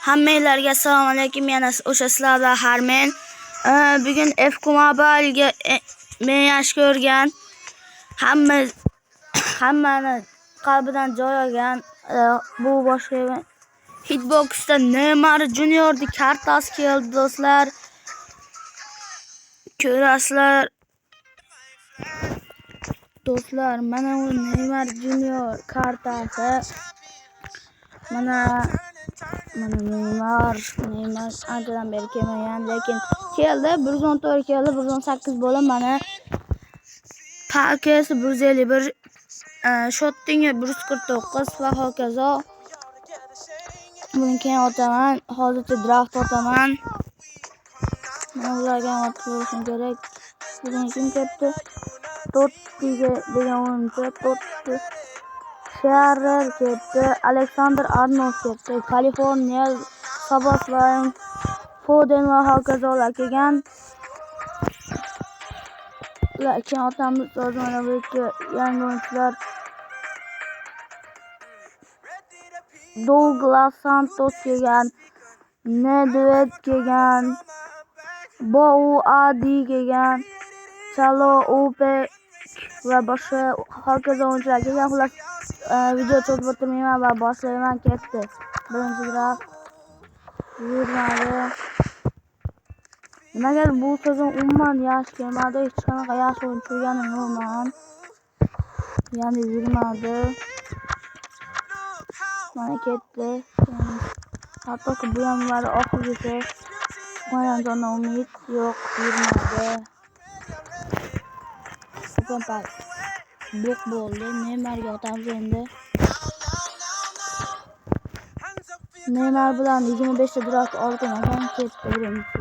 Hammalarga assalomu alaykum. Yana o'sha sizlarga Harmen. Bugun FK Mobile'ga men yaxshi ko'rgan hammani qalbidan joy olgan bu boshqa Hitbox'da Neymar Junior'ning kartasi keldi do'stlar. Ko'rasizlar. Do'stlar, mana bu Neymar Junior kartasi. Mana Neymar anchadan beri kelmagan, lekin keldi. 114 keldi, 118 bo'lib, mana pakesi 151, shottingi 149 va hokazo. Buni keyin otaman. Hozircha draft otaman. Mana ularga otishim kerak. Bugun kim ketdi? Totti degan o'yinchi, Totti. Shearer ketdi, Alexander Arnold ketdi, Kaliforniya, Sabaslan, Foden va hokazolar kelgan. Lekin otamiz mana bu yangi o'yinchilar Douglas Santos kelgan, Nedved kelgan, Bou Adi kelgan, Chalo Upek va boshqa hokazo o'yinchilar kelgan. Xullas video cho'zib o'tirmayman va boshlayman. Ketdi. Birinchi draft yurmadi. Nimaga bu sezon umuman yaxshi kelmadi? Hech qanaqa yaxshi o'yin turganim yo'qman. Ya'ni yurmadi. Mana ketdi. Hattoki bu ham var oxirgisi. Mana umid yo'q, yurmadi. Super blok bo'ldi. Neymarga otamiz endi. Neymar bilan 25 ta draft olgan ekan, ketdi birinchi.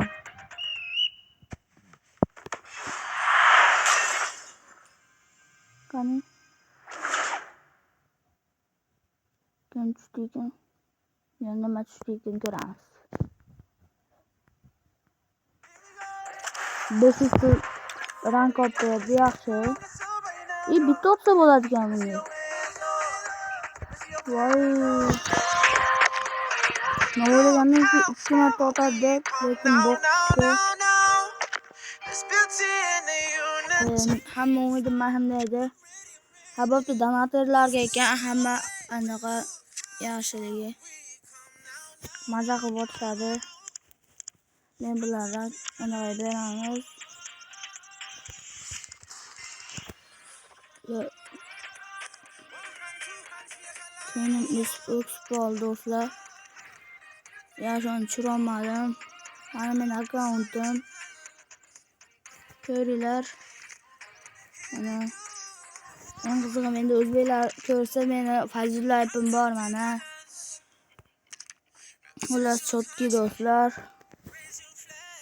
Qani? Kim tushdi ekan? Yana nima tushdi ekan ko'ramiz. 500 rank oldi, yaxshi. Bitta olsa bo'ladigan buni. Voy. Navolaganiki 2 marta otadi deb, lekin bo'qdi. Hamma umidim mahimda edi. Habibti donatorlarga ekan, hamma anaqa yaxshiligi. Maza qilib o'tadi. Men bulardan anaqa beramiz. Benim Xbox do'stlar. Yaşan çüramadım. Mana men accountim. Ko'ringlar. Mana en qizig'i menda o'zbeklar ko'rsa meni fazillatim bor mana. Xullas chotki do'stlar.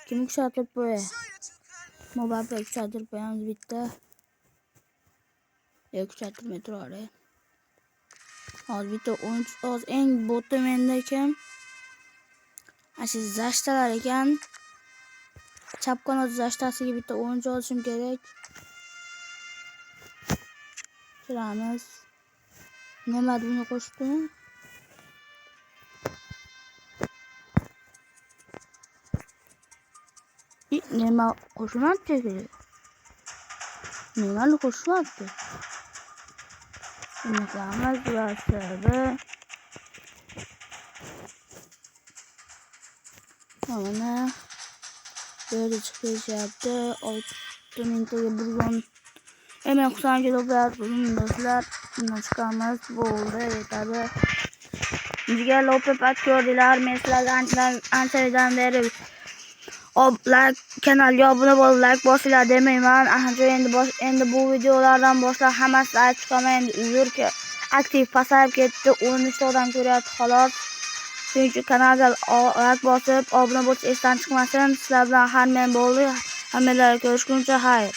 Kim yuksaltirib qo'yay? Mobile yuksaltirib qo'yamiz bitta. Yuksaltirmay turadi. Hozir bitta o'yinchi hozir eng botda menda ekan. Asli zashtalar ekan. Chap qanot zashtasiga bitta o'yinchi olishim kerak. Kiramiz. Nima buni qo'shdim? Nima qo'shmabdi kerak. Nimani qo'shmabdi? Unutamiz va sababi mana böyle çıkışyaptı. 6 minutaya buradan hemen kusan kilogram do'stlar. Bundan çıkamaz. Bu oldu. Tabi. Bizga lopep atıyorlar. Mesela anchadan beri kanalga obuna bo'lib like bosinglar demayman. Endi bu videolardan boshlab hammasi aytib chiqaman. Endi uzr aktiv pasayib ketdi. 13 odam ko'ryapti xolos. Shuning uchun kanalga like bosib obuna bo'lish esdan chiqmasin. Sizlar bilan Harmen bo'ldi. Hammalarga ko'rishguncha xayr.